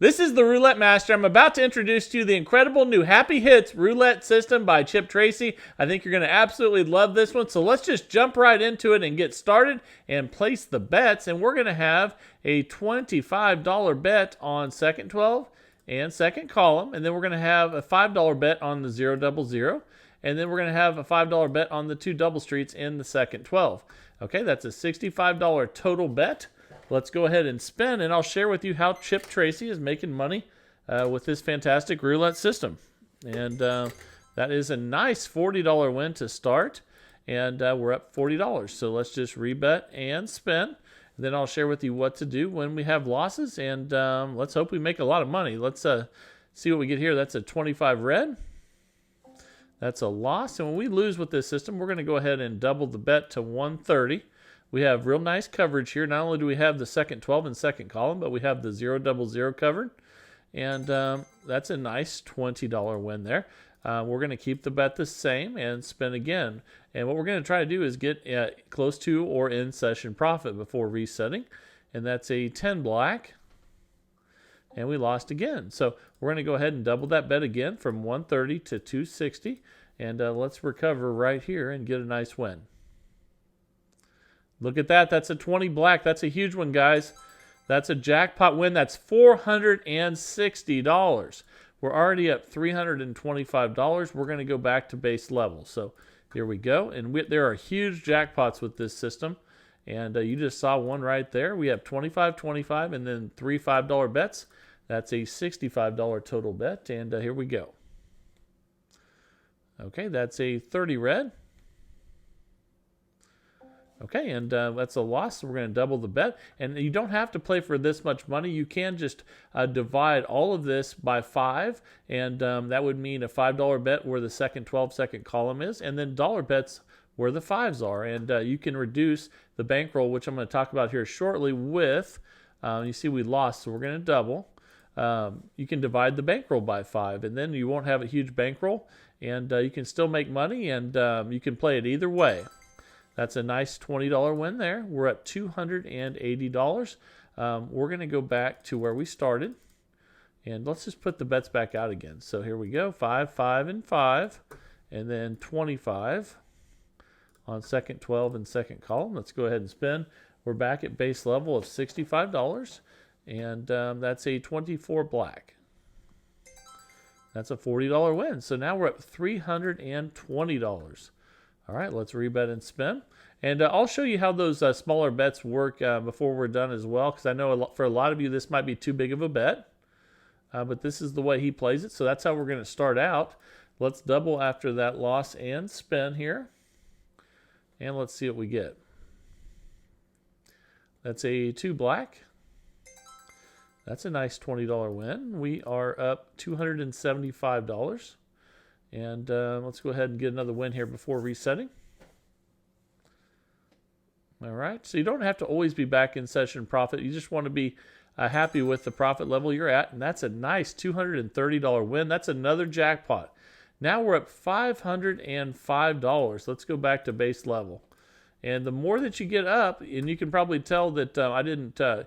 This is the Roulette Master. I'm about to introduce to you the incredible new Happy Hits Roulette system by Chip Tracy. I think you're going to absolutely love this one. So let's just jump right into it and get started and place the bets. And we're going to have a $25 bet on second 12 and second column. And then we're going to have a $5 bet on the 000. And then we're going to have a $5 bet on the two double streets in the second 12. Okay, that's a $65 total bet. Let's go ahead and spin, and I'll share with you how Chip Tracy is making money with this fantastic roulette system. And that is a nice $40 win to start, and we're up $40. So let's just rebet and spin. And then I'll share with you what to do when we have losses, and let's hope we make a lot of money. Let's see what we get here. That's a 25 red. That's a loss, and when we lose with this system, we're going to go ahead and double the bet to 130. We have real nice coverage here. Not only do we have the second 12 and second column, but we have the 000 covered. And that's a nice $20 win there. We're going to keep the bet the same and spin again. And what we're going to try to do is get close to or in session profit before resetting. And that's a 10 black. And we lost again. So we're going to go ahead and double that bet again from 130 to 260. And let's recover right here and get a nice win. Look at that. That's a 20 black. That's a huge one, guys. That's a jackpot win. That's $460. We're already up $325. We're going to go back to base level. So here we go. And there are huge jackpots with this system. And you just saw one right there. We have 25, 25, and then three $5 bets. That's a $65 total bet. And here we go. Okay, that's a 30 red. Okay, and that's a loss, so we're going to double the bet. And you don't have to play for this much money. You can just divide all of this by 5, and that would mean a $5 bet where the second 12 second column is, and then dollar bets where the 5s are. And you can reduce the bankroll, which I'm going to talk about here shortly with, you see we lost, so we're going to double. You can divide the bankroll by 5, and then you won't have a huge bankroll, and you can still make money, and you can play it either way. That's a nice $20 win there. We're up $280. We're going to go back to where we started. And let's just put the bets back out again. So here we go. 5, 5, and 5. And then 25 on second 12 and second column. Let's go ahead and spin. We're back at base level of $65. And that's a 24 black. That's a $40 win. So now we're up $320. All right, let's rebet and spin. And I'll show you how those smaller bets work before we're done as well, because I know for a lot of you this might be too big of a bet. But this is the way he plays it, so that's how we're going to start out. Let's double after that loss and spin here. And let's see what we get. That's a 2 black. That's a nice $20 win. We are up $275. And let's go ahead and get another win here before resetting. All right, so you don't have to always be back in session profit. You just want to be happy with the profit level you're at, and that's a nice $230 win. That's another jackpot. Now we're up $505. Let's go back to base level. And the more that you get up, and you can probably tell that I didn't, on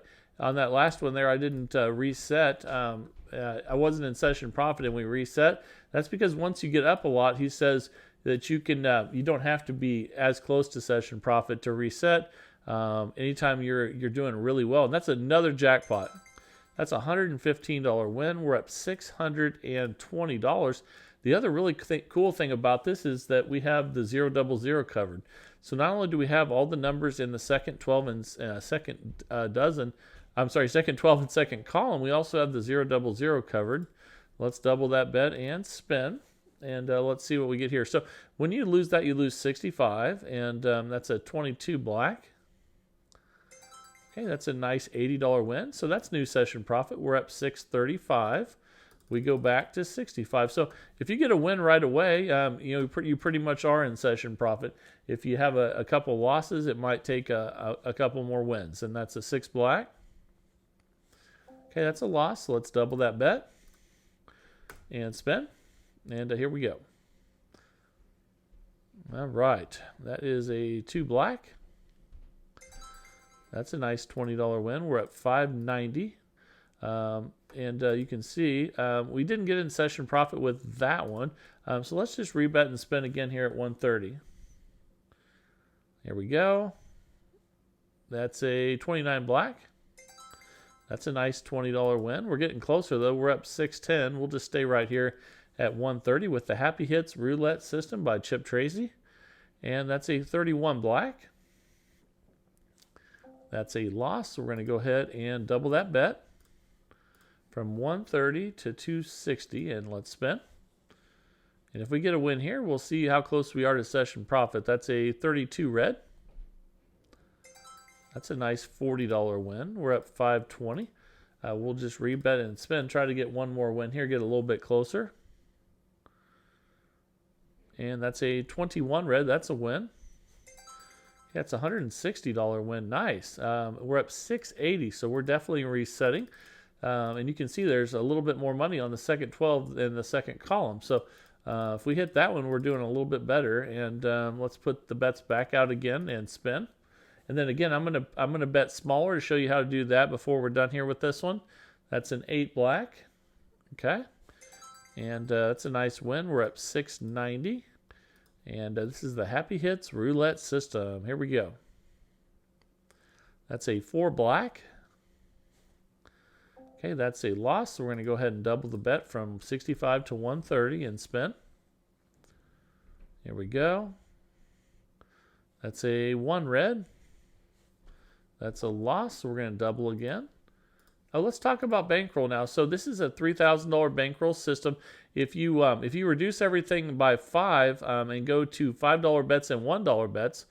that last one there, I didn't reset. I wasn't in session profit and we reset. That's because once you get up a lot, he says that you can you don't have to be as close to session profit to reset anytime you're doing really well. And that's another jackpot. That's a $115 win. We're up $620. The other really cool thing about this is that we have the 000 covered. So not only do we have all the numbers in the second 12 and second second 12 and second column, we also have the 000 covered. Let's double that bet and spin. And let's see what we get here. So when you lose that, you lose 65. And that's a 22 black. Okay, that's a nice $80 win. So that's new session profit. We're up $635. We go back to 65. So if you get a win right away, you pretty much are in session profit. If you have a couple losses, it might take a couple more wins. And that's a 6 black. Okay, that's a loss. So let's double that bet and spin. And here we go. All right. That is a 2 black. That's a nice $20 win. We're at $590. And you can see we didn't get in session profit with that one. So let's just rebet and spin again here at 130. Here we go. That's a 29 black. That's a nice $20 win. We're getting closer though. We're up 610. We'll just stay right here at 130 with the Happy Hits Roulette System by Chip Tracy. And that's a 31 black. That's a loss. So we're going to go ahead and double that bet from 130 to 260, and let's spin. And if we get a win here, we'll see how close we are to session profit. That's a 32 red. That's a nice $40 win. We're up 520. We'll just rebet and spin. Try to get one more win here, get a little bit closer. And that's a 21 red. That's a win. That's a $160 win. Nice. We're up 680, so we're definitely resetting. And you can see there's a little bit more money on the second 12 than the second column. So if we hit that one, we're doing a little bit better. And let's put the bets back out again and spin. And then again, I'm gonna bet smaller to show you how to do that before we're done here with this one. That's an 8 black. Okay. And that's a nice win. We're up 690. And this is the Happy Hits Roulette System. Here we go. That's a 4 black. Okay, that's a loss. So we're going to go ahead and double the bet from 65 to 130 and spin. Here we go. That's a 1 red. That's a loss. So we're going to double again. Let's talk about bankroll now. So this is a $3,000 bankroll system. If you reduce everything by 5 and go to $5 bets and $1 bets,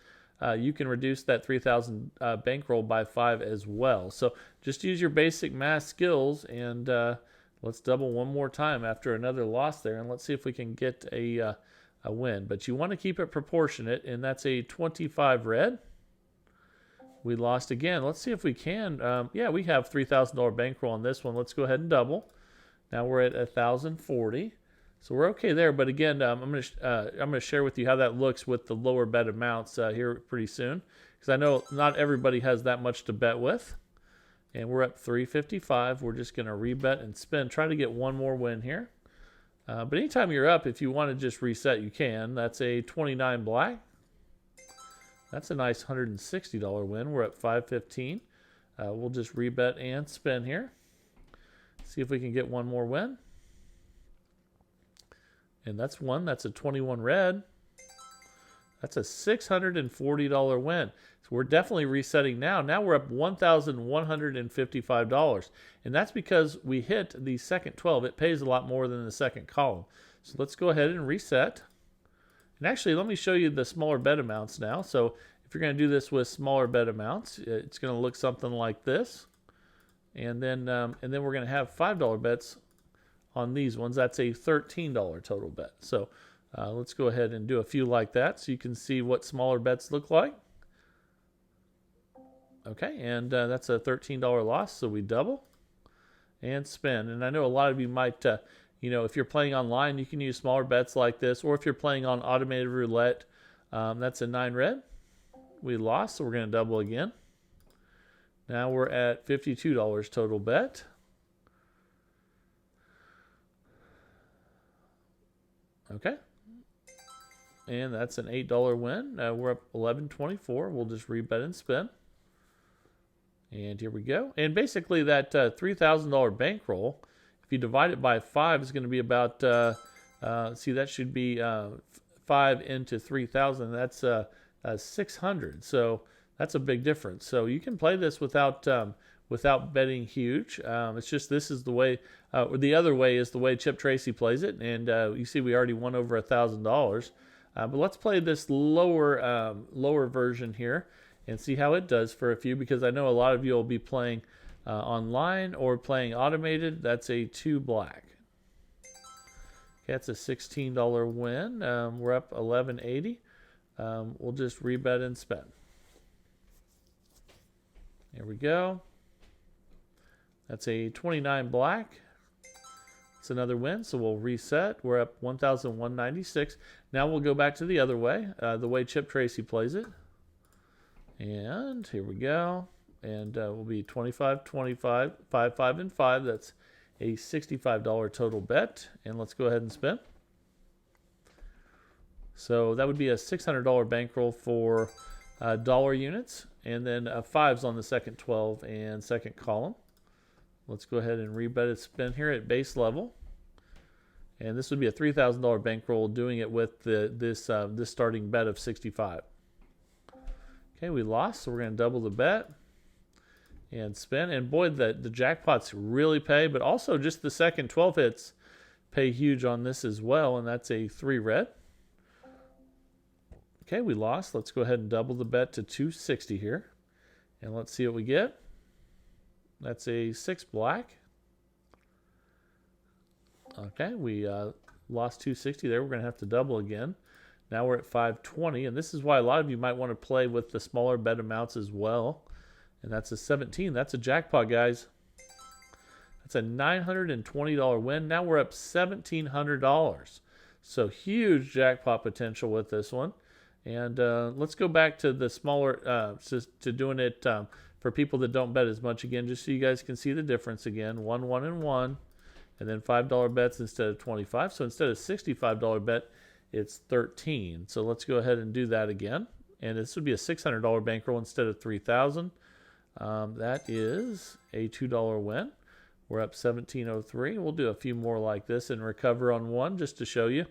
you can reduce that 3,000 bankroll by 5 as well. So just use your basic math skills, and let's double one more time after another loss there, and let's see if we can get a win. But you want to keep it proportionate, and that's a 25 red. We lost again. Let's see if we can. Yeah, we have $3,000 bankroll on this one. Let's go ahead and double. Now we're at 1,040. So we're okay there. But again, I'm gonna share with you how that looks with the lower bet amounts here pretty soon, because I know not everybody has that much to bet with. And we're at 355. We're just gonna rebet and spin. Try to get one more win here. But anytime you're up, if you want to just reset, you can. That's a 29 black. That's a nice $160 win. We're at 515. We'll just rebet and spin here. See if we can get one more win. And that's one. That's a 21 red. That's a $640 win. So we're definitely resetting now. Now we're up $1,155. And that's because we hit the second 12. It pays a lot more than the second column. So let's go ahead and reset. And actually, let me show you the smaller bet amounts now. So if you're going to do this with smaller bet amounts, it's going to look something like this. And then we're going to have $5 bets on these ones. That's a $13 total bet. So let's go ahead and do a few like that so you can see what smaller bets look like. Okay, and that's a $13 loss, so we double and spin. And I know a lot of you might, if you're playing online, you can use smaller bets like this, or if you're playing on automated roulette, that's a 9 red. We lost, so we're going to double again. Now we're at $52 total bet. Okay. And that's an $8 win. We're up $11.24. We'll just rebet and spin. And here we go. And basically that $3,000 bankroll, if you divide it by 5, is going to be about, see, that should be 5 into 3,000. That's 600. So that's a big difference. So you can play this without betting huge. It's just this is the way, or the other way is the way Chip Tracy plays it. And you see we already won over $1,000. But let's play this lower version here and see how it does for a few, because I know a lot of you will be playing online or playing automated. That's a 2 black. Okay, that's a $16 win. We're up $11.80. We'll just rebet and spend. There we go. That's a 29 black. It's another win, so we'll reset. We're up 1,196. Now we'll go back to the other way, the way Chip Tracy plays it. And here we go. And we'll be 25, 25, 5, 5, and 5. That's a $65 total bet. And let's go ahead and spin. So that would be a $600 bankroll for dollar units, and then fives on the second 12 and second column. Let's go ahead and rebet its spin here at base level. And this would be a $3,000 bankroll, doing it with this starting bet of 65. Okay, we lost, so we're going to double the bet and spin. And boy, the jackpots really pay, but also just the second 12 hits pay huge on this as well, and that's a 3 red. Okay, we lost. Let's go ahead and double the bet to 260 here. And let's see what we get. That's a 6 black. Okay, we lost 260 there. We're going to have to double again. Now we're at 520, and this is why a lot of you might want to play with the smaller bet amounts as well. And that's a 17. That's a jackpot, guys. That's a $920 win. Now we're up $1,700. So huge jackpot potential with this one. And let's go back to the smaller, to doing it for people that don't bet as much again, just so you guys can see the difference again. 1, 1, and 1. And then $5 bets instead of 25. So instead of $65 bet, it's 13. So let's go ahead and do that again. And this would be a $600 bankroll instead of 3,000. That is a $2 win. We're up 1703. We'll do a few more like this and recover on one just to show you,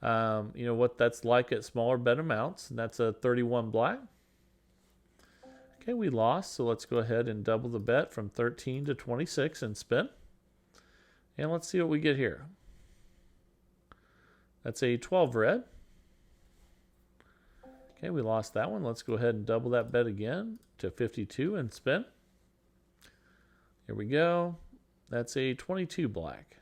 you know, what that's like at smaller bet amounts. And that's a 31 black. Okay, we lost. So let's go ahead and double the bet from 13 to 26 and spin. And let's see what we get here. That's a 12 red. Okay, we lost that one. Let's go ahead and double that bet again to 52 and spin. Here we go. That's a 22 black.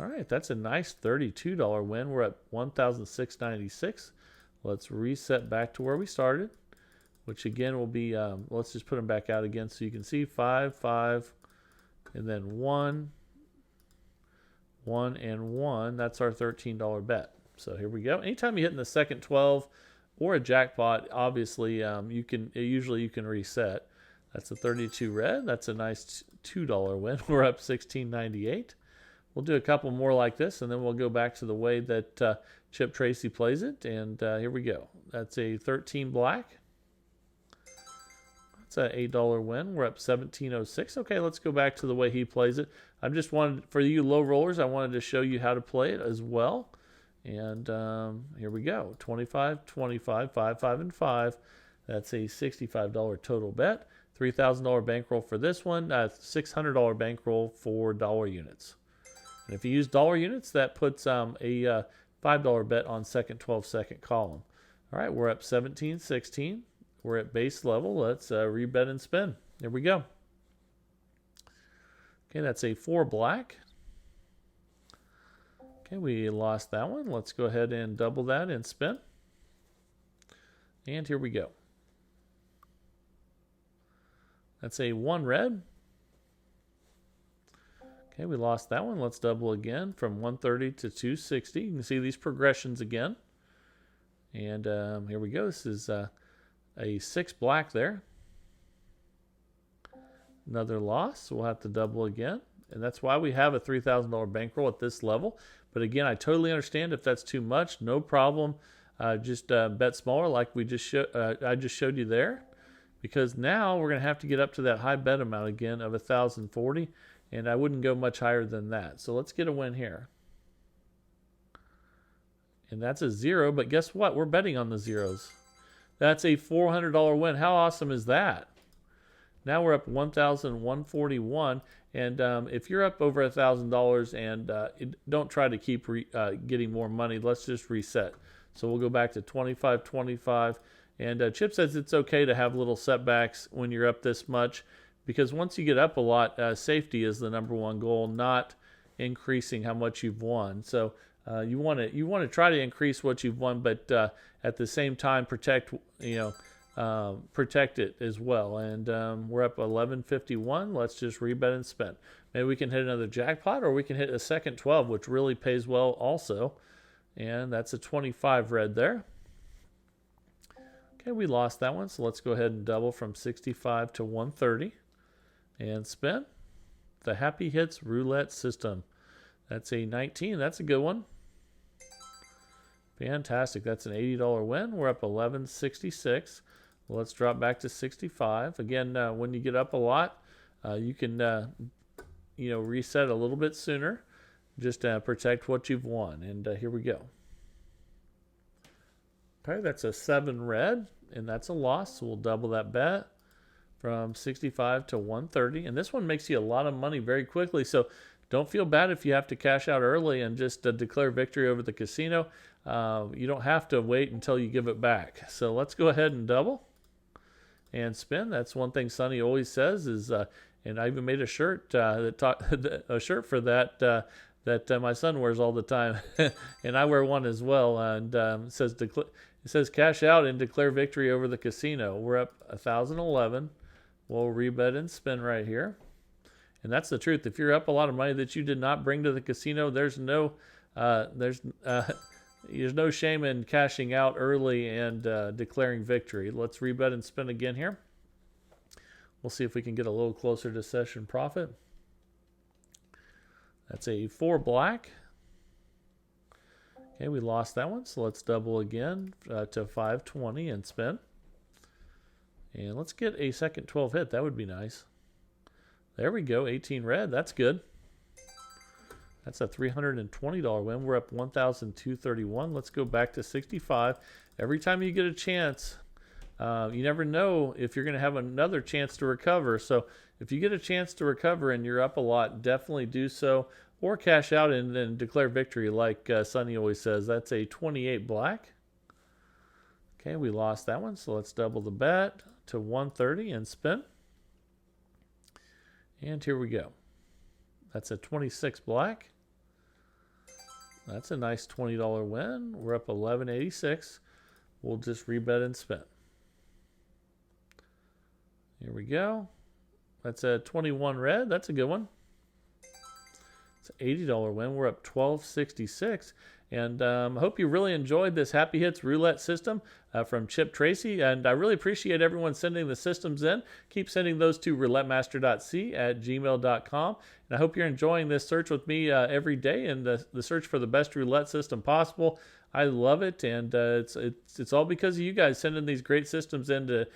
All right, that's a nice $32 win. We're at $1,696. Let's reset back to where we started, which again will be, let's just put them back out again so you can see 5, 5, and then 1, 1, and 1. That's our $13 bet. So here we go. Anytime you hit in the second 12 or a jackpot, obviously usually you can reset. That's a 32 red. That's a nice $2 win. We're up $16.98. We'll do a couple more like this, and then we'll go back to the way that Chip Tracy plays it. And here we go. That's a 13 black. That's an $8 win. We're up $17.06. Okay, let's go back to the way he plays it. I just wanted, for you low rollers, I wanted to show you how to play it as well. And here we go. 25, 25, 5, 5, and 5. That's a $65 total bet. $3,000 bankroll for this one. $600 bankroll for dollar units. And if you use dollar units, that puts a $5 bet on second 12 second column. All right, we're up 17-16. We're at base level. Let's rebet and spin. There we go. Okay, that's a 4 black. Okay, we lost that one. Let's go ahead and double that and spin. And here we go. That's a 1 red. Okay, we lost that one. Let's double again from 130 to 260. You can see these progressions again. And here we go. This is a 6 black there. Another loss. So we'll have to double again. And that's why we have a $3,000 bankroll at this level. But again, I totally understand if that's too much. No problem. Just bet smaller like we just I just showed you there. Because now we're going to have to get up to that high bet amount again of 1,040. And I wouldn't go much higher than that. So let's get a win here. And that's a 0. But guess what? We're betting on the zeros. That's a $400 win. How awesome is that? Now we're up $1,141. And if you're up over $1,000 and don't try to keep getting more money, let's just reset. So we'll go back to 25, 25. And Chip says it's okay to have little setbacks when you're up this much, because once you get up a lot, safety is the number one goal, not increasing how much you've won. So you want to try to increase what you've won, but at the same time protect it as well. And we're up 1151. Let's just rebet and spin. Maybe we can hit another jackpot, or we can hit a second 12, which really pays well also. And that's a 25 red there. Okay, we lost that one, so let's go ahead and double from 65 to 130 and spin. the Happy Hits Roulette System. That's a 19. That's a good one. Fantastic. That's an $80 win. We're up 1166. Let's drop back to 65. Again, when you get up a lot, you can reset a little bit sooner. Just protect what you've won. And here we go. Okay, that's a 7 red, and that's a loss. So we'll double that bet from 65 to 130. And this one makes you a lot of money very quickly. So don't feel bad if you have to cash out early and just declare victory over the casino. You don't have to wait until you give it back. So let's go ahead and double and spin. That's one thing Sonny always says is, and I even made a shirt a shirt for that that my son wears all the time, and I wear one as well. And it says cash out and declare victory over the casino. We're up 1,011. We'll rebet and spin right here. And that's the truth. If you're up a lot of money that you did not bring to the casino, there's no shame in cashing out early and declaring victory. Let's rebet and spin again here. We'll see if we can get a little closer to session profit. That's a 4 black. Okay, we lost that one, so let's double again to 520 and spin. And let's get a second 12 hit. That would be nice. There we go, 18 red. That's good. That's a $320 win. We're up 1,231. Let's go back to 65. Every time you get a chance, you never know if you're going to have another chance to recover. So if you get a chance to recover and you're up a lot, definitely do so. Or cash out and then declare victory like Sonny always says. That's a 28 black. Okay, we lost that one. So let's double the bet to 130 and spin. And here we go. That's a 26 black. That's a nice $20 win. We're up 1186. We'll just rebet and spin. Here we go. That's a 21 red. That's a good one. It's an $80 win. We're up 1266. And I hope you really enjoyed this Happy Hits roulette system from Chip Tracy. And I really appreciate everyone sending the systems in. Keep sending those to roulettemaster.c@gmail.com. And I hope you're enjoying this search with me every day and the search for the best roulette system possible. I love it, and it's all because of you guys sending these great systems in to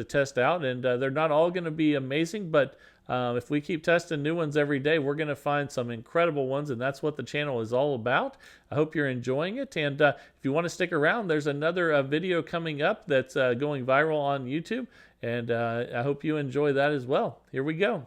test out. And they're not all going to be amazing, but if we keep testing new ones every day, we're going to find some incredible ones, and that's what the channel is all about. I hope you're enjoying it, and if you want to stick around, there's another video coming up that's going viral on YouTube, and I hope you enjoy that as well. Here we go.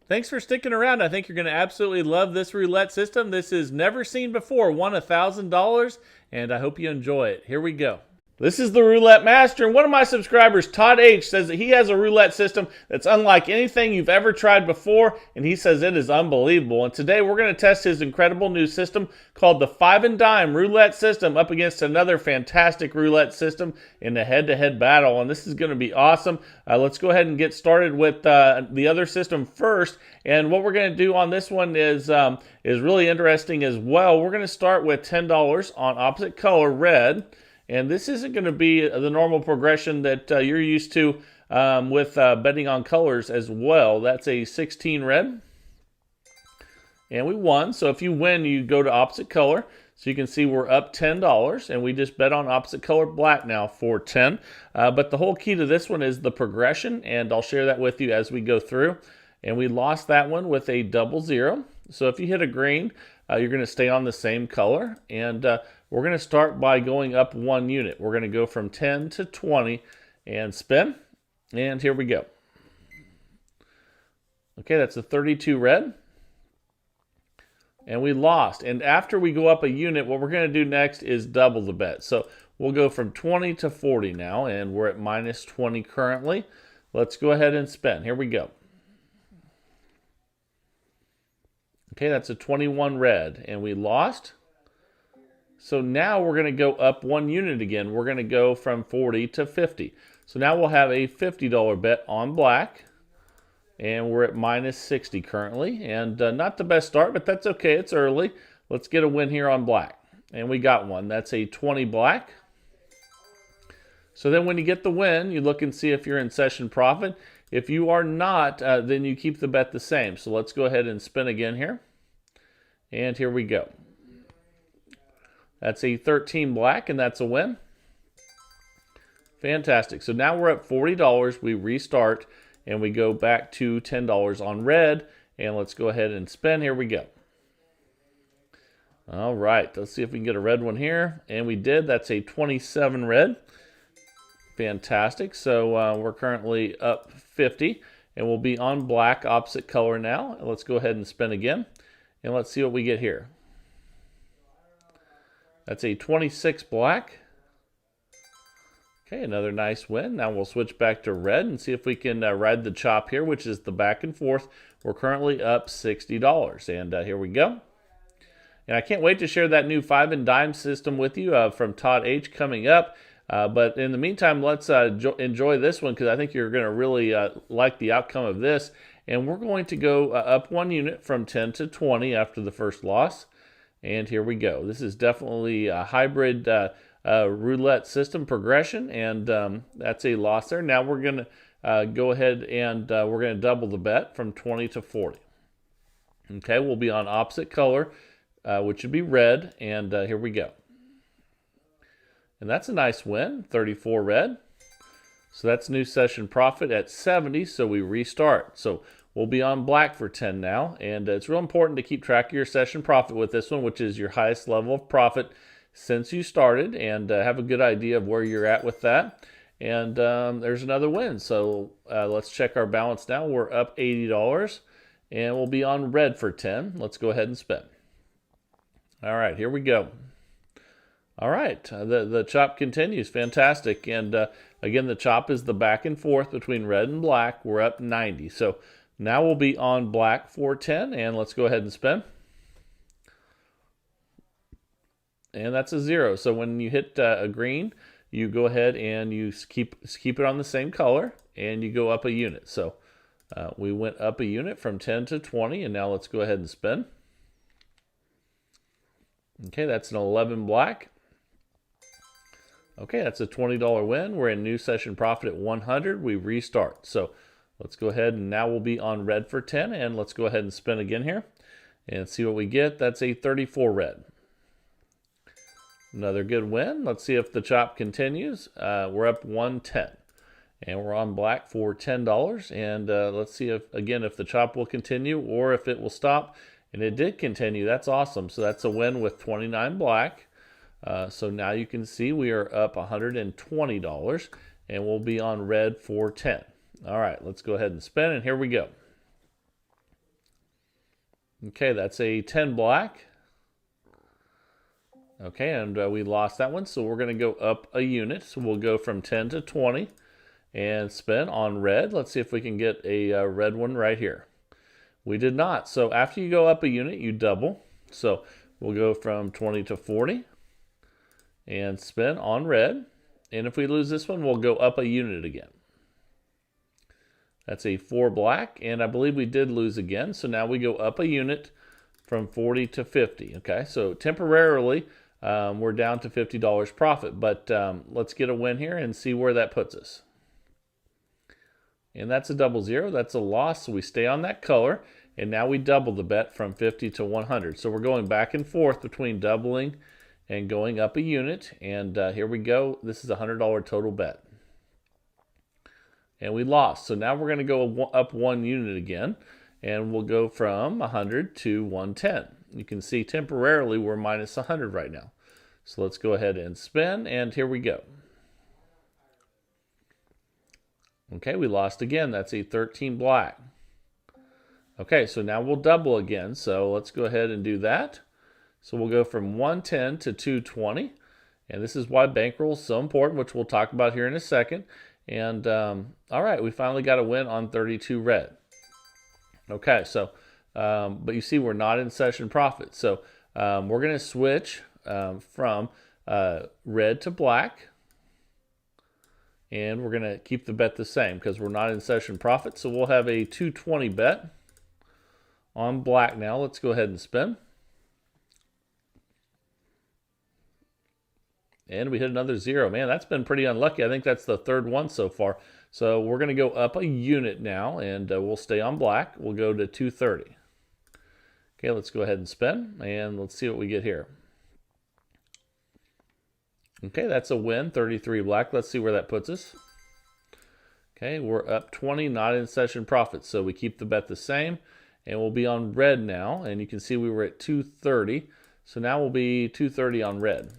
Thanks for sticking around. I think you're going to absolutely love this roulette system. This is never seen before. Won $1,000, and I hope you enjoy it. Here we go. This is the Roulette Master, and one of my subscribers, Todd H., says that he has a roulette system that's unlike anything you've ever tried before, and he says it is unbelievable. And today we're going to test his incredible new system called the 5 and Dime Roulette System up against another fantastic roulette system in a head-to-head battle, and this is going to be awesome. Let's go ahead and get started with the other system first, and what we're going to do on this one is really interesting as well. We're going to start with $10 on opposite color, red. And this isn't going to be the normal progression that you're used to with betting on colors as well. That's a 16 red. And we won. So if you win, you go to opposite color. So you can see we're up $10. And we just bet on opposite color black now for 10. But the whole key to this one is the progression. And I'll share that with you as we go through. And we lost that one with a 00. So if you hit a green, you're going to stay on the same color. And we're going to start by going up 1 unit. We're going to go from 10 to 20 and spin. And here we go. Okay, that's a 32 red. And we lost. And after we go up a unit, what we're going to do next is double the bet. So we'll go from 20 to 40 now, and we're at minus 20 currently. Let's go ahead and spin. Here we go. Okay, that's a 21 red, and we lost. So now we're going to go up 1 unit again. We're going to go from 40 to 50. So now we'll have a $50 bet on black. And we're at minus 60 currently. And not the best start, but that's okay. It's early. Let's get a win here on black. And we got one. That's a 20 black. So then when you get the win, you look and see if you're in session profit. If you are not, then you keep the bet the same. So let's go ahead and spin again here. And here we go. That's a 13 black, and that's a win. Fantastic. So now we're at $40. We restart, and we go back to $10 on red. And let's go ahead and spin. Here we go. All right. Let's see if we can get a red one here. And we did. That's a 27 red. Fantastic. So we're currently up 50. And we'll be on black, opposite color now. Let's go ahead and spin again. And let's see what we get here. That's a 26 black. Okay, another nice win. Now we'll switch back to red and see if we can ride the chop here, which is the back and forth. We're currently up $60. And here we go. And I can't wait to share that new 5 and dime system with you from Todd H. coming up. But in the meantime, let's enjoy this one because I think you're going to really like the outcome of this. And we're going to go up 1 unit from 10 to 20 after the first loss. And here we go. This is definitely a hybrid roulette system progression, and that's a loss there. Now we're going to go ahead and we're going to double the bet from 20 to 40. Okay, we'll be on opposite color, which would be red, and here we go. And that's a nice win, 34 red. So that's new session profit at 70, so we restart. So we'll be on black for 10 now, and it's real important to keep track of your session profit with this one, which is your highest level of profit since you started, and have a good idea of where you're at with that. And there's another win. So let's check our balance now. We're up $80, and we'll be on red for 10. Let's go ahead and spin. All right, here we go. All right, the chop continues. Fantastic. And again, the chop is the back and forth between red and black. We're up 90. So now we'll be on black for 10, and let's go ahead and spin. And that's a 0. So when you hit a green, you go ahead and you keep it on the same color, and you go up a unit. So we went up a unit from 10 to 20, and now let's go ahead and spin. Okay, that's an 11 black. Okay, that's a $20 win. We're in new session profit at 100. We restart. So let's go ahead, and now we'll be on red for 10, and let's go ahead and spin again here and see what we get. That's a 34 red. Another good win. Let's see if the chop continues. We're up 110, and we're on black for $10. And let's see if the chop will continue or if it will stop. And it did continue. That's awesome. So that's a win with 29 black. So now you can see we are up $120, and we'll be on red for 10. All right, let's go ahead and spin, and here we go. Okay, that's a 10 black. Okay, and we lost that one, so we're going to go up a unit. So we'll go from 10 to 20 and spin on red. Let's see if we can get a red one right here. We did not. So after you go up a unit, you double. So we'll go from 20 to 40 and spin on red. And if we lose this one, we'll go up a unit again. That's a 4 black, and I believe we did lose again. So now we go up a unit from 40 to 50. Okay, so temporarily, we're down to $50 profit, but let's get a win here and see where that puts us. And that's a 00. That's a loss, so we stay on that color, and now we double the bet from 50 to 100. So we're going back and forth between doubling and going up a unit, and here we go. This is a $100 total bet. And we lost, so now we're going to go up 1 unit again, and we'll go from 100 to 110. You can see temporarily we're minus 100 right now. So let's go ahead and spin, and here we go. Okay, we lost again. That's a 13 black. Okay, so now we'll double again. So let's go ahead and do that. So we'll go from 110 to 220. And this is why bankroll is so important, which we'll talk about here in a second. And all right, we finally got a win on 32 red. Okay, so, but you see we're not in session profit. So we're going to switch from red to black. And we're going to keep the bet the same because we're not in session profit. So we'll have a 220 bet on black now. Let's go ahead and spin. And we hit another 0. Man, that's been pretty unlucky. I think that's the third one so far. So we're going to go up a unit now, and we'll stay on black. We'll go to 230. Okay, let's go ahead and spin, and let's see what we get here. Okay, that's a win, 33 black. Let's see where that puts us. Okay, we're up 20, not in session profit, so we keep the bet the same, and we'll be on red now, and you can see we were at 230, so now we'll be 230 on red.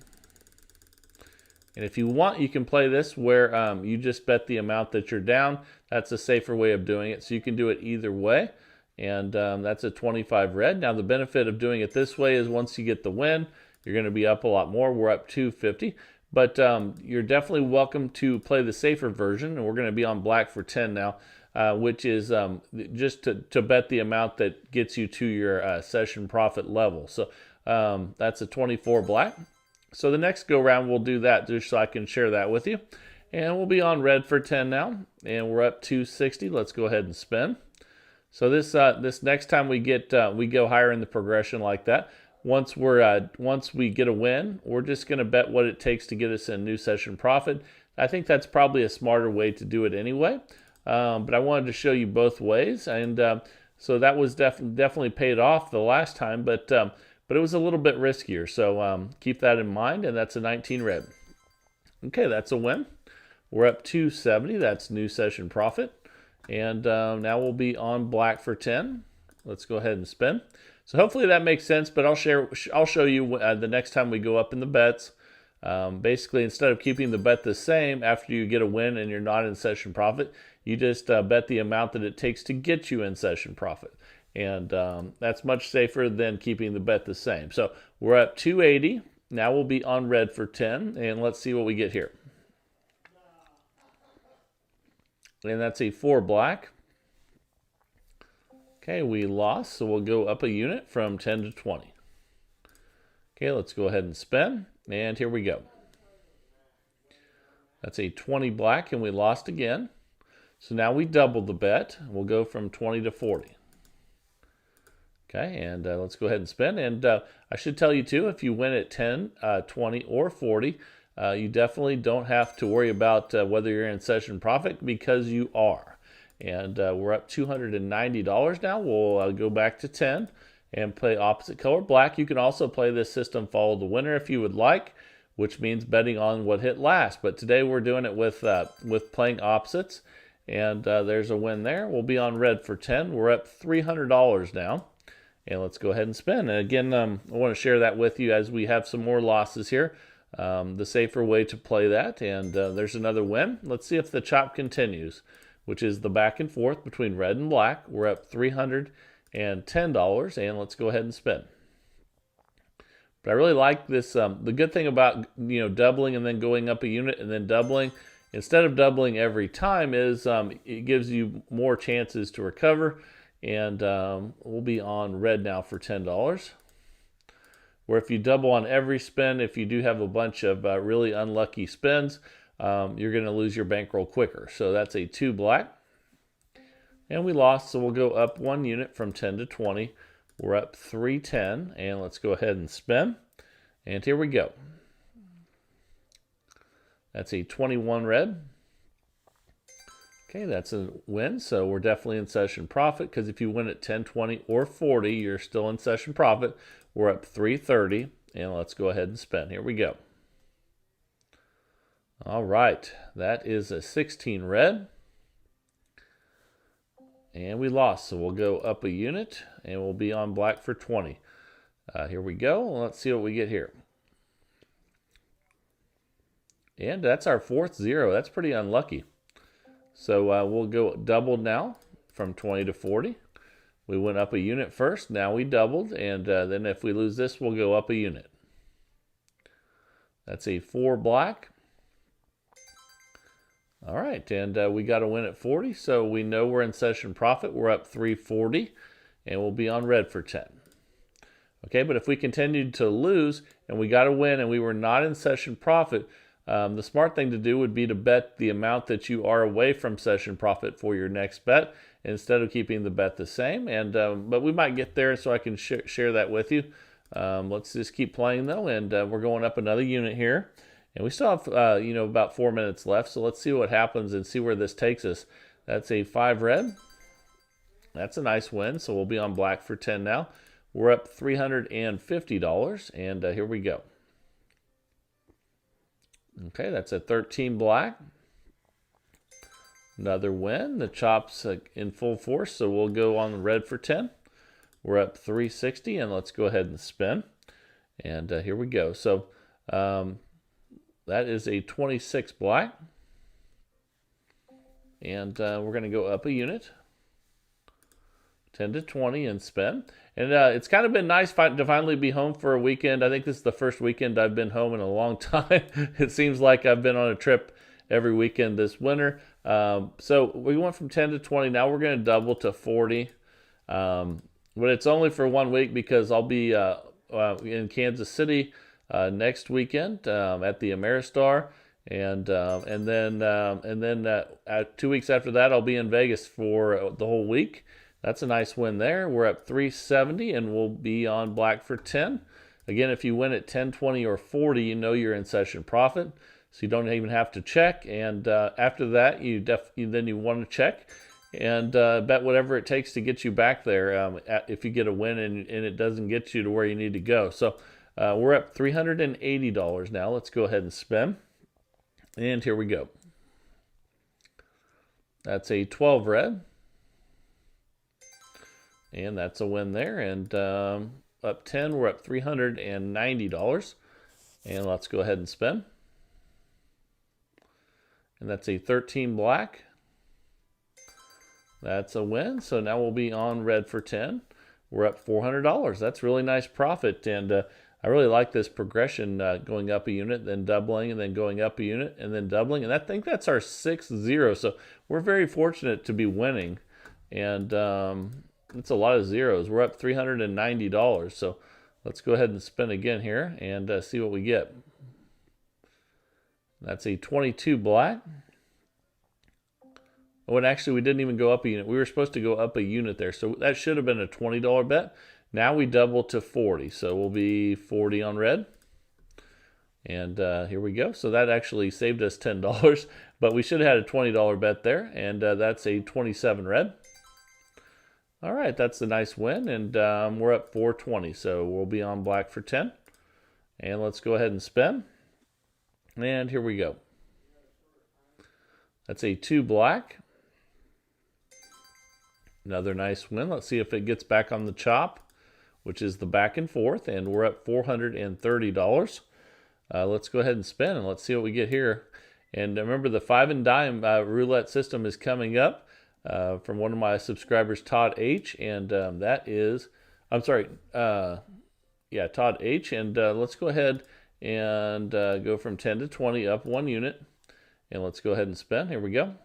And if you want, you can play this where you just bet the amount that you're down. That's a safer way of doing it, so you can do it either way. And that's a 25 red. Now, the benefit of doing it this way is once you get the win, you're going to be up a lot more. We're up 250. But you're definitely welcome to play the safer version. And we're going to be on black for 10 now, which is just to bet the amount that gets you to your session profit level. So that's a 24 black. So the next go round, we'll do that just so I can share that with you. And we'll be on red for 10 now. And we're up 260. Let's go ahead and spin. So this next time we go higher in the progression like that. Once we get a win, we're just going to bet what it takes to get us a new session profit. I think that's probably a smarter way to do it anyway. But I wanted to show you both ways, and so that was definitely paid off the last time, but it was a little bit riskier. So keep that in mind, and that's a 19 red. Okay, that's a win. We're up 270. That's new session profit. And now we'll be on black for 10. Let's go ahead and spin. So hopefully that makes sense, but I'll show you the next time we go up in the bets. Basically, instead of keeping the bet the same after you get a win and you're not in session profit, you just bet the amount that it takes to get you in session profit. And that's much safer than keeping the bet the same. So we're up 280. Now we'll be on red for 10, and let's see what we get here. And that's a 4 black. Okay, we lost, so we'll go up a unit from 10 to 20. Okay, let's go ahead and spin, and here we go. That's a 20 black, and we lost again. So now we doubled the bet. We'll go from 20 to 40. Okay, and let's go ahead and spin. And I should tell you, too, if you win at 10, 20, or 40, you definitely don't have to worry about whether you're in session profit, because you are. And we're up $290 now. We'll go back to 10 and play opposite color black. You can also play this system follow the winner if you would like, which means betting on what hit last. But today we're doing it with playing opposites. And there's a win there. We'll be on red for 10. We're up $300 now. And let's go ahead and spin. And again, I want to share that with you as we have some more losses here. The safer way to play that. And there's another win. Let's see if the chop continues, which is the back and forth between red and black. We're up $310, and let's go ahead and spin. But I really like this. The good thing about doubling and then going up a unit and then doubling, instead of doubling every time, is it gives you more chances to recover. And we'll be on red now for $10. Where if you double on every spin, if you do have a bunch of really unlucky spins, you're going to lose your bankroll quicker. So that's a 2 black. And we lost, so we'll go up 1 unit from 10 to 20. We're up $310, and let's go ahead and spin. And here we go. That's a 21 red. Okay, that's a win, so we're definitely in session profit, because if you win at 10, 20, or 40, you're still in session profit. We're up $330, and let's go ahead and spin. Here we go. All right, that is a 16 red. And we lost, so we'll go up a unit, and we'll be on black for 20. Here we go. Let's see what we get here. And that's our 4th 0. That's pretty unlucky. So we'll go doubled now from 20 to 40. We went up a unit first. Now we doubled, and then if we lose this, we'll go up a unit. That's a 4 black. All right, and we got a win at 40, so we know we're in session profit. We're up $340, and we'll be on red for 10. Okay, but if we continued to lose and we got a win and we were not in session profit, the smart thing to do would be to bet the amount that you are away from session profit for your next bet instead of keeping the bet the same. And but we might get there, so I can share that with you. Let's just keep playing, though, and we're going up another unit here. And we still have, you know, about 4 minutes left. So let's see what happens and see where this takes us. That's a 5 red. That's a nice win. So we'll be on black for 10 now. We're up $350. And here we go. Okay, that's a 13 black. Another win. The chop's in full force. So we'll go on the red for 10. We're up 360. And let's go ahead and spin. And here we go. So that is a 26 black. And we're going to go up a unit. 10 to 20 and spin. And it's kind of been nice to finally be home for a weekend. I think this is the first weekend I've been home in a long time. It seems like I've been on a trip every weekend this winter. So we went from 10 to 20. Now we're going to double to 40. But it's only for 1 week because I'll be in Kansas City next weekend at the Ameristar. And then 2 weeks after that, I'll be in Vegas for the whole week. That's a nice win there. We're up 370, and we'll be on black for 10. Again, if you win at 10, 20, or 40, you know you're in session profit, so you don't even have to check. And after that, you want to check and bet whatever it takes to get you back there if you get a win and it doesn't get you to where you need to go. So we're up $380 now. Let's go ahead and spin. And here we go. That's a 12 red. And that's a win there. And up 10, we're up $390. And let's go ahead and spin. And that's a 13 black. That's a win. So now we'll be on red for 10. We're up $400. That's really nice profit. And I really like this progression, going up a unit, then doubling, and then going up a unit, and then doubling. And I think that's our 6-0. So we're very fortunate to be winning. And it's a lot of zeros. We're up $390. So let's go ahead and spin again here and see what we get. That's a 22 black. Oh, and actually we didn't even go up a unit. We were supposed to go up a unit there. So that should have been a $20 bet. Now we double to 40. So we'll be 40 on red. And here we go. So that actually saved us $10. But we should have had a $20 bet there. And that's a 27 red. All right, that's a nice win, and we're up 420, so we'll be on black for 10. And let's go ahead and spin. And here we go. That's a 2 black. Another nice win. Let's see if it gets back on the chop, which is the back and forth, and we're up $430. Let's go ahead and spin, and let's see what we get here. And remember, the 5 and dime roulette system is coming up. From one of my subscribers, Todd H. And that is, Todd H. And let's go ahead and go from 10 to 20, up 1 unit. And let's go ahead and spin. Here we go.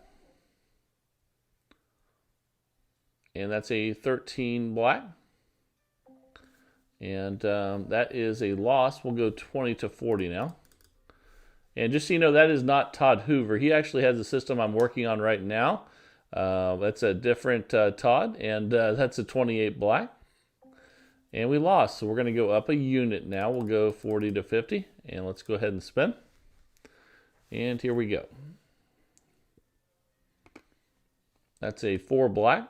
And that's a 13 black. And that is a loss. We'll go 20 to 40 now. And just so you know, that is not Todd Hoover. He actually has a system I'm working on right now. That's a different Todd, and that's a 28 black. And we lost, so we're going to go up a unit now. We'll go 40 to 50, and let's go ahead and spin. And here we go. That's a 4 black.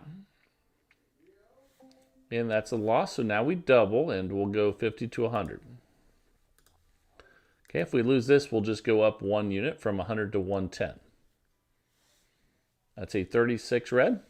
And that's a loss, so now we double, and we'll go 50 to 100. Okay, if we lose this, we'll just go up 1 unit from 100 to 110. That's a 36 red.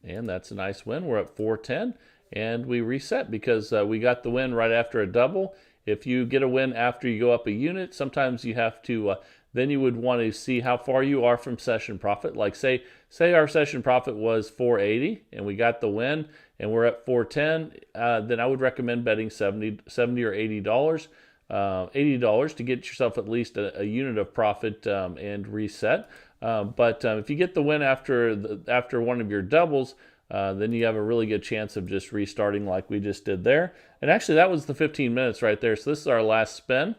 And that's a nice win. We're up 410. And we reset because we got the win right after a double. If you get a win after you go up a unit, sometimes you have to, then you would want to see how far you are from session profit. Like say our session profit was 480 and we got the win and we're at 410, then I would recommend betting $70 or $80. $80 to get yourself at least a unit of profit and reset. But if you get the win after one of your doubles, then you have a really good chance of just restarting like we just did there. And actually, that was the 15 minutes right there. So this is our last spin,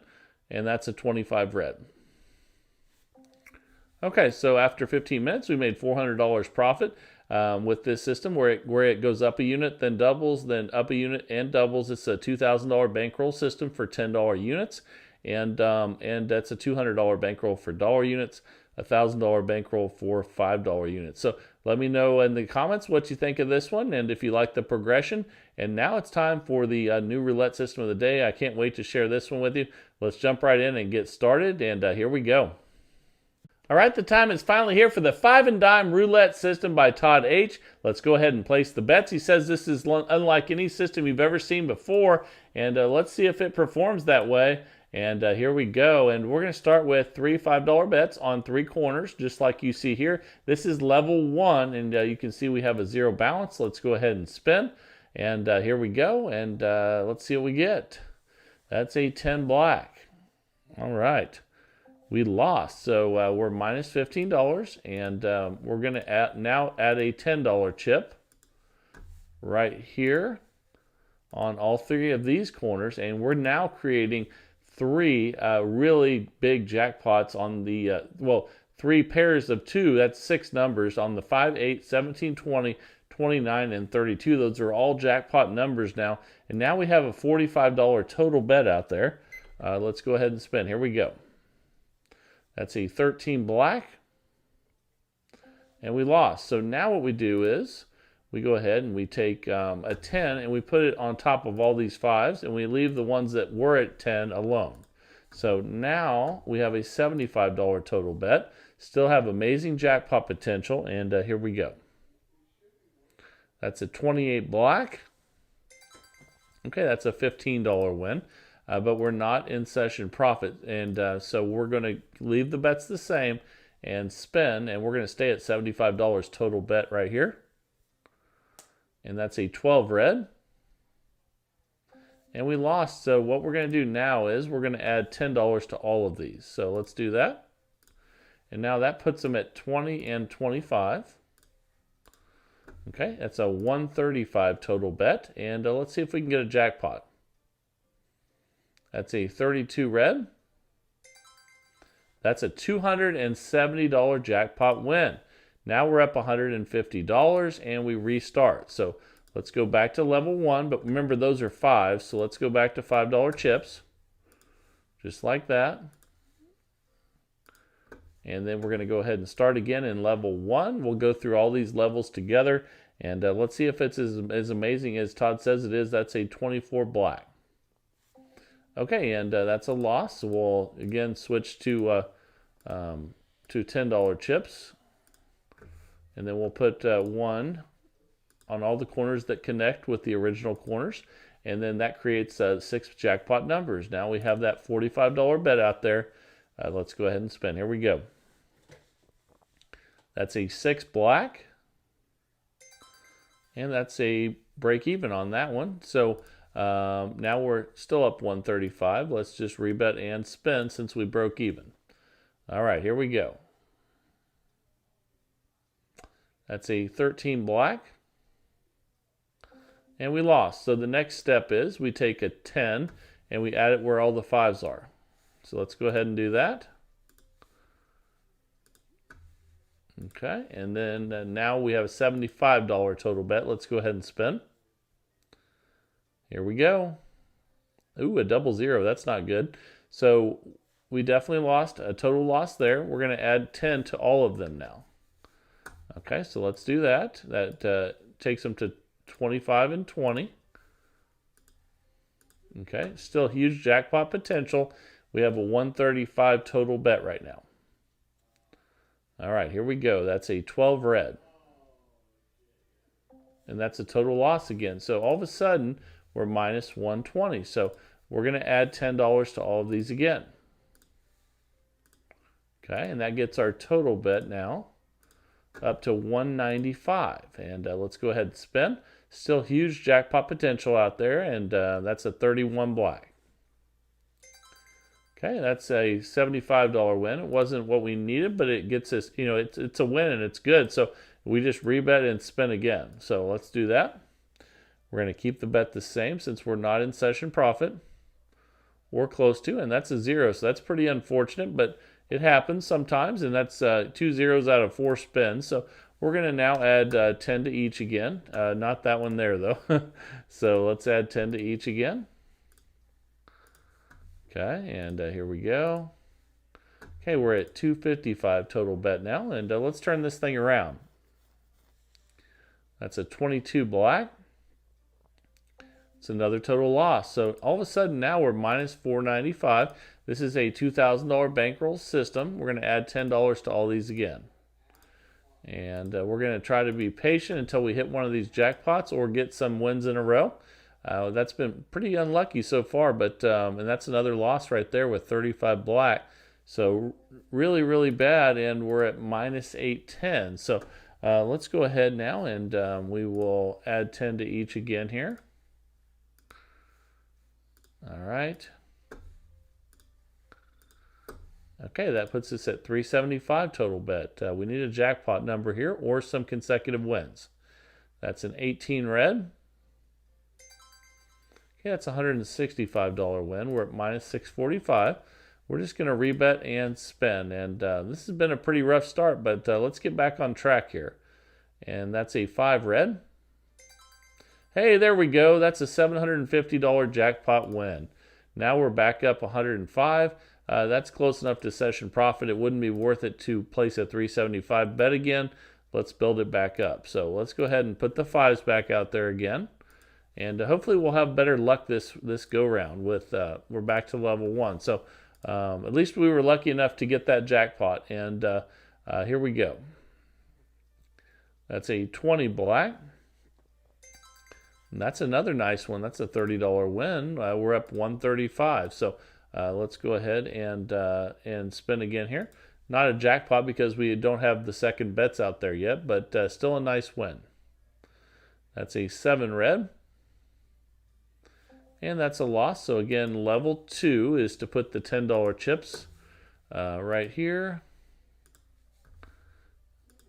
and that's a 25 red. Okay, so after 15 minutes, we made $400 profit with this system where it goes up a unit, then doubles, then up a unit and doubles. It's a $2,000 bankroll system for $10 units. and that's a $200 bankroll for dollar units, a $1,000 bankroll for $5 units. So let me know in the comments what you think of this one and if you like the progression. And now it's time for the new roulette system of the day. I can't wait to share this one with you. Let's jump right in and get started, and here we go. All right, the time is finally here for the 5 and dime roulette system by Todd H. Let's go ahead and place the bets. He says this is unlike any system you've ever seen before, and let's see if it performs that way. And here we go, and we're going to start with 3 $5 bets on 3 corners, just like you see here. This is level 1, and you can see we have a 0 balance. Let's go ahead and spin, and here we go, and let's see what we get. That's a 10 black. All right. We lost, so we're minus $15, and we're going to now add a $10 chip right here on all 3 of these corners, and we're now creating 3 really big jackpots on the, 3 pairs of 2, that's 6 numbers on the 5, 8, 17, 20, 29, and 32. Those are all jackpot numbers now, and now we have a $45 total bet out there. Let's go ahead and spin. Here we go. That's a 13 black, and we lost. So now what we do is we go ahead and we take a 10 and we put it on top of all these 5s, and we leave the ones that were at 10 alone. So now we have a $75 total bet. Still have amazing jackpot potential, and here we go. That's a 28 black. Okay, that's a $15 win. But we're not in session profit, and so we're going to leave the bets the same and spin, and we're going to stay at $75 total bet right here. And that's a 12 red. And we lost, so what we're going to do now is we're going to add $10 to all of these. So let's do that. And now that puts them at 20 and 25. Okay, that's a 135 total bet, and let's see if we can get a jackpot. That's a 32 red. That's a $270 jackpot win. Now we're up $150 and we restart. So let's go back to level 1, but remember those are 5, so let's go back to $5 chips. Just like that. And then we're going to go ahead and start again in level 1. We'll go through all these levels together, and let's see if it's as amazing as Todd says it is. That's a 24 black. Okay, and that's a loss. So we'll again switch to $10 chips, and then we'll put 1 on all the corners that connect with the original corners, and then that creates 6 jackpot numbers. Now we have that $45 bet out there. Let's go ahead and spin. Here we go. That's a 6 black, and that's a break even on that one. So now we're still up 135. Let's just rebet and spin since we broke even. All right, here we go. That's a 13 black, and we lost. So the next step is we take a 10 and we add it where all the 5s are. So let's go ahead and do that. Okay, and then now we have a $75 total bet. Let's go ahead and spin. Here we go. Ooh, a double 0. That's not good. So we definitely lost a total loss there. We're going to add 10 to all of them now. Okay, so let's do that. That takes them to 25 and 20. Okay, still huge jackpot potential. We have a 135 total bet right now. All right, here we go. That's a 12 red. And that's a total loss again. So all of a sudden, we're minus 120. So we're going to add $10 to all of these again. Okay, and that gets our total bet now up to 195. And let's go ahead and spin. Still huge jackpot potential out there, and that's a 31 black. Okay, that's a $75 win. It wasn't what we needed, but it gets us, you know, it's a win and it's good. So we just rebet and spin again. So let's do that. We're going to keep the bet the same since we're not in session profit or close to, and that's a 0. So that's pretty unfortunate, but it happens sometimes, and that's 2 zeros out of 4 spins. So we're going to now add 10 to each again. Not that one there, though. So let's add 10 to each again. Okay, and here we go. Okay, we're at 255 total bet now, and let's turn this thing around. That's a 22 black. It's another total loss. So all of a sudden now we're minus 495. This is a $2,000 bankroll system. We're going to add $10 to all these again. And we're going to try to be patient until we hit one of these jackpots or get some wins in a row. That's been pretty unlucky so far, but and that's another loss right there with 35 black. So really, really bad, and we're at minus 810. So let's go ahead now, and we will add 10 to each again here. All right. Okay, that puts us at 375 total bet. We need a jackpot number here or some consecutive wins. That's an 18 red. Okay, that's a $165 win. We're at minus 645. We're just going to rebet and spend. And this has been a pretty rough start, but let's get back on track here. And that's a 5 red. Hey, there we go. That's a $750 jackpot win. Now we're back up 105. That's close enough to session profit. It wouldn't be worth it to place a 375 bet again. Let's build it back up. So let's go ahead and put the 5s back out there again. And hopefully we'll have better luck this go round with we're back to level 1. So at least we were lucky enough to get that jackpot. And here we go. That's a 20 black. And that's another nice one. That's a $30 win. We're up 135. So let's go ahead and spin again here. Not a jackpot because we don't have the second bets out there yet, but still a nice win. That's a 7 red. And that's a loss. So again, level 2 is to put the $10 chips right here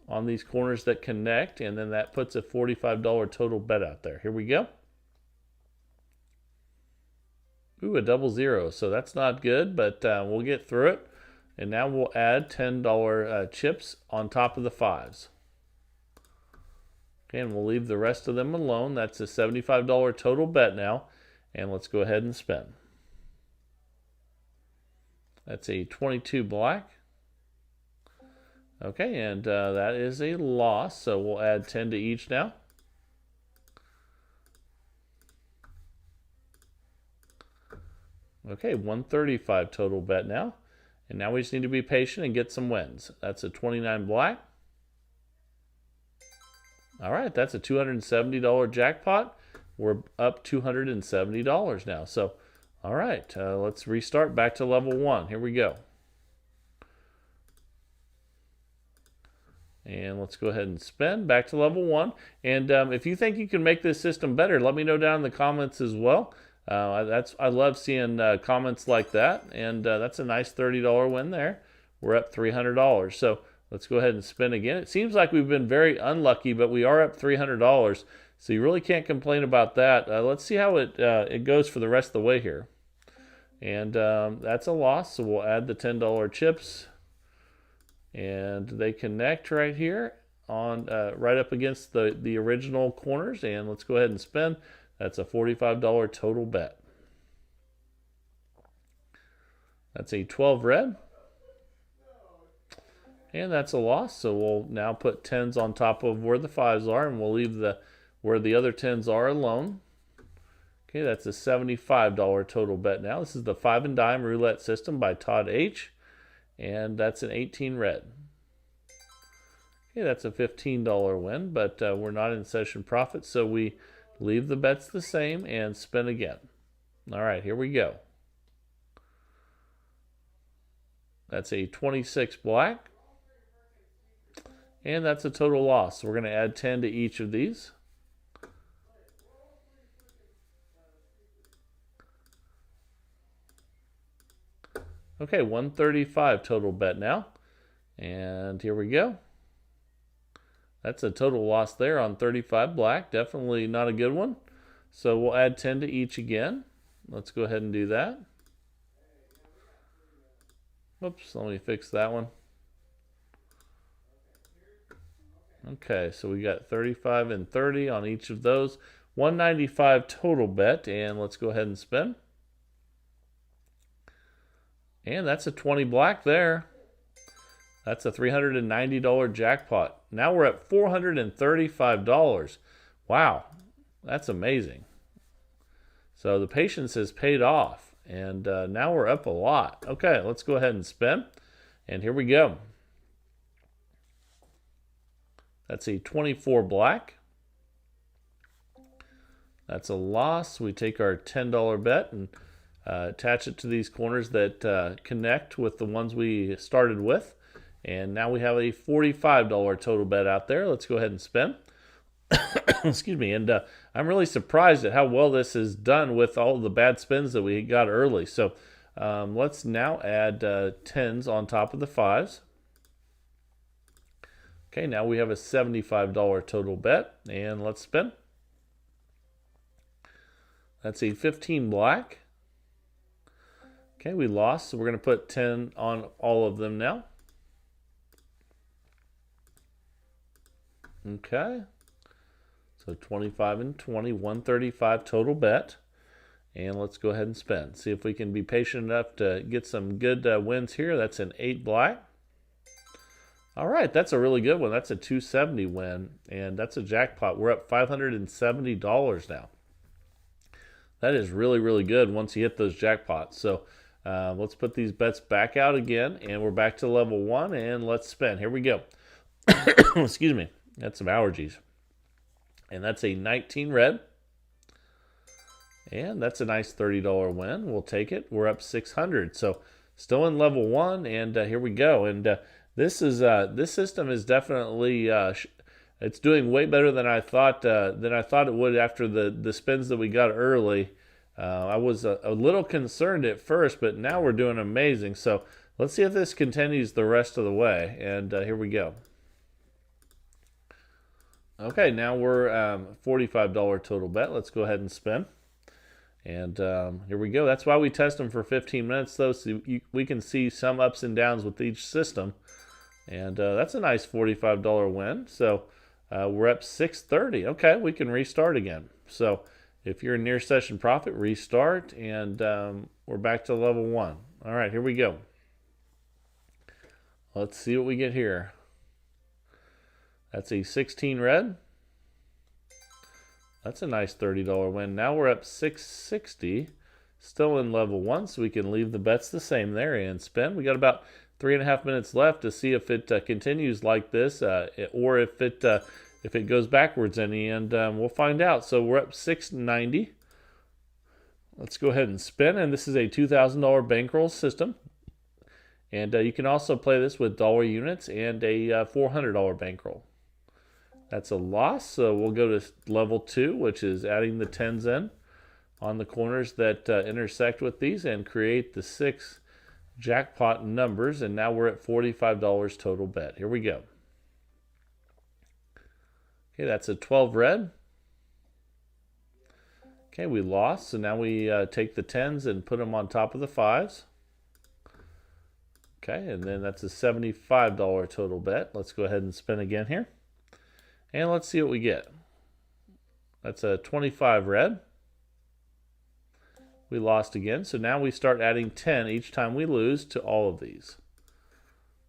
on these corners that connect, and then that puts a $45 total bet out there. Here we go. Ooh, a double 0. So that's not good, but we'll get through it. And now we'll add $10 chips on top of the 5s. Okay, and we'll leave the rest of them alone. That's a $75 total bet now. And let's go ahead and spin. That's a 22 black. Okay, and that is a loss, so we'll add 10 to each now. Okay, 135 total bet now. And now we just need to be patient and get some wins. That's a 29 black. All right, that's a $270 jackpot. We're up $270 now. So, all right, let's restart back to level 1. Here we go. And let's go ahead and spin back to level 1. And if you think you can make this system better, let me know down in the comments as well. I love seeing comments like that. And that's a nice $30 win there. We're up $300. So let's go ahead and spin again. It seems like we've been very unlucky, but we are up $300. So you really can't complain about that. Let's see how it goes for the rest of the way here. And that's a loss, so we'll add the $10 chips. And they connect right here on right up against the original corners. And let's go ahead and spin. That's a $45 total bet. That's a 12 red. And that's a loss, so we'll now put 10s on top of where the 5s are, and we'll leave where the other 10s are alone. Okay, that's a $75 total bet now. This is the 5 and Dime Roulette System by Todd H. And that's an 18 red. Okay, that's a $15 win, but we're not in session profit, so we leave the bets the same and spin again. All right, here we go. That's a 26 black. And that's a total loss. So we're going to add 10 to each of these. Okay, 135 total bet now. And here we go. That's a total loss there on 35 black. Definitely not a good one. So we'll add 10 to each again. Let's go ahead and do that. Whoops, let me fix that one. Okay, so we got 35 and 30 on each of those. 195 total bet, and let's go ahead and spin. And that's a 20 black there. That's a $390 jackpot. Now we're at $435. Wow, that's amazing. So the patience has paid off, and now we're up a lot. Okay, let's go ahead and spin, and here we go. That's a 24 black. That's a loss. We take our $10 bet and attach it to these corners that connect with the ones we started with. And now we have a $45 total bet out there. Let's go ahead and spin. Excuse me. And I'm really surprised at how well this is done with all the bad spins that we got early. So let's now add 10s on top of the 5s. Okay, now we have a $75 total bet. And let's spin. That's a 15 black. Okay, we lost, so we're going to put 10 on all of them now. Okay, so 25 and 20, 135 total bet. And let's go ahead and spin. See if we can be patient enough to get some good wins here. That's an 8 black. All right, that's a really good one. That's a 270 win, and that's a jackpot. We're up $570 now. That is really, really good once you hit those jackpots. So let's put these bets back out again, and we're back to level 1, and let's spin. Here we go. Excuse me. That's some allergies. And that's a 19 red. And that's a nice $30 win. We'll take it. We're up 600. So still in level 1, and here we go. And this system is definitely it's doing way better than I thought it would after the spins that we got early. I was a little concerned at first, but now we're doing amazing. So let's see if this continues the rest of the way. And here we go. Okay, now we're $45 total bet. Let's go ahead and spin. And here we go. That's why we test them for 15 minutes, though, so we can see some ups and downs with each system. And that's a nice $45 win. So we're up 630. Okay, we can restart again. So if you're in near session profit, restart, and we're back to level 1. All right, here we go. Let's see what we get here. That's a 16 red. That's a nice $30 win. Now we're up 660. Still in level 1, so we can leave the bets the same there and spin. We got about 3.5 minutes left to see if it continues like this, or if it goes backwards any, and we'll find out. So we're up 690. Let's go ahead and spin, and this is a $2,000 bankroll system. And you can also play this with dollar units and a $400 bankroll. That's a loss, so we'll go to level 2, which is adding the 10s in on the corners that intersect with these and create the 6 jackpot numbers. And now we're at $45 total bet. Here we go. Okay, that's a 12 red. Okay, we lost, so now we take the 10s and put them on top of the 5s. Okay, and then that's a $75 total bet. Let's go ahead and spin again here. And let's see what we get. That's a 25 red. We lost again, so now we start adding 10 each time we lose to all of these.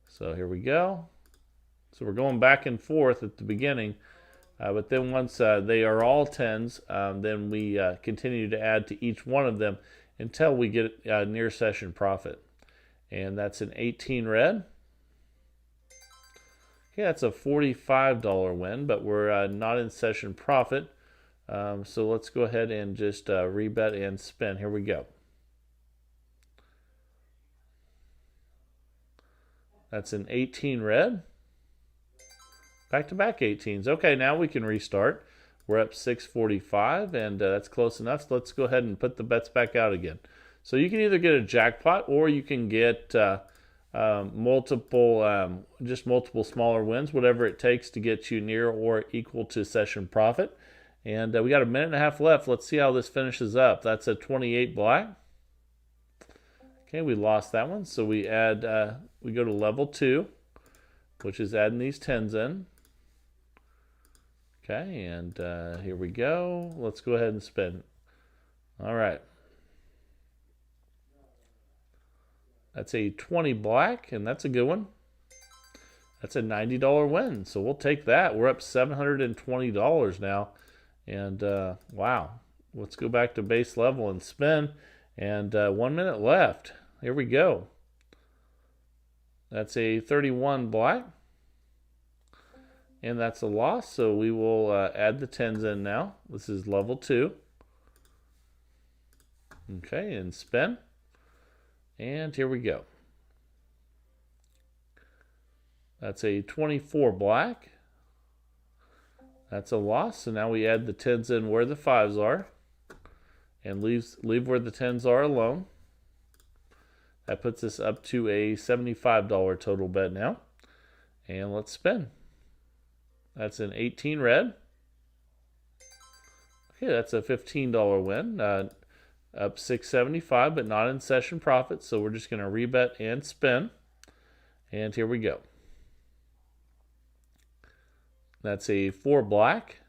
So here we go. So we're going back and forth at the beginning, but then once they are all 10s, then we continue to add to each one of them until we get near session profit. And that's an 18 red. Okay, that's a $45 win, but we're not in session profit. So let's go ahead and just rebet and spin. Here we go. That's an 18 red. Back-to-back 18s. Okay, now we can restart. We're up 645, and that's close enough. So let's go ahead and put the bets back out again. So you can either get a jackpot, or you can get multiple smaller wins, whatever it takes to get you near or equal to session profit. And we got a minute and a half left. Let's see how this finishes up. That's a 28 black. Okay, we lost that one, so we add we go to level 2, which is adding these 10s in. Okay, and here we go. Let's go ahead and spin. All right. That's a 20 black, and that's a good one. That's a $90 win, so we'll take that. We're up $720 now. And wow, let's go back to base level and spin. And 1 minute left. Here we go. That's a 31 black. And that's a loss, so we will add the 10s in now. This is level 2. Okay, and spin. And here we go. That's a 24 black. That's a loss, so now we add the 10s in where the 5s are. And leave where the 10s are alone. That puts us up to a $75 total bet now. And let's spin. That's an 18 red. Okay, that's a $15 win. Up $675, but not in session profit. So we're just going to rebet and spin. And here we go. That's a 4 black.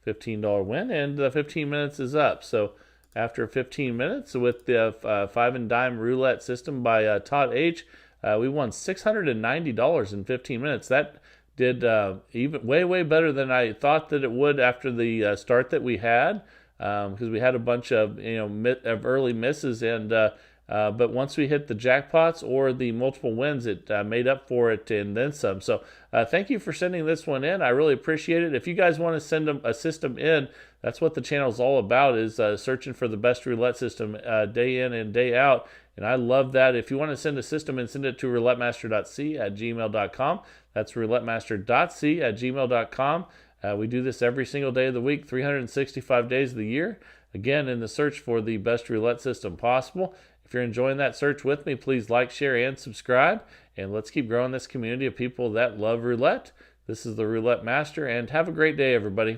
$15 win, and the 15 minutes is up. So after 15 minutes with the 5 and dime roulette system by Todd H., we won $690 in 15 minutes. That did even way better than I thought that it would after the start that we had, because we had a bunch of of early misses, and but once we hit the jackpots or the multiple wins, it made up for it and then some. So thank you for sending this one in. I really appreciate it. If you guys want to send a system in, that's what the channel is all about, is searching for the best roulette system day in and day out. And I love that. If you want to send a system and send it to roulettemaster.c@gmail.com. That's roulettemaster.c@gmail.com. We do this every single day of the week, 365 days of the year. Again, in the search for the best roulette system possible. If you're enjoying that search with me, please like, share, and subscribe. And let's keep growing this community of people that love roulette. This is the Roulette Master, and have a great day, everybody.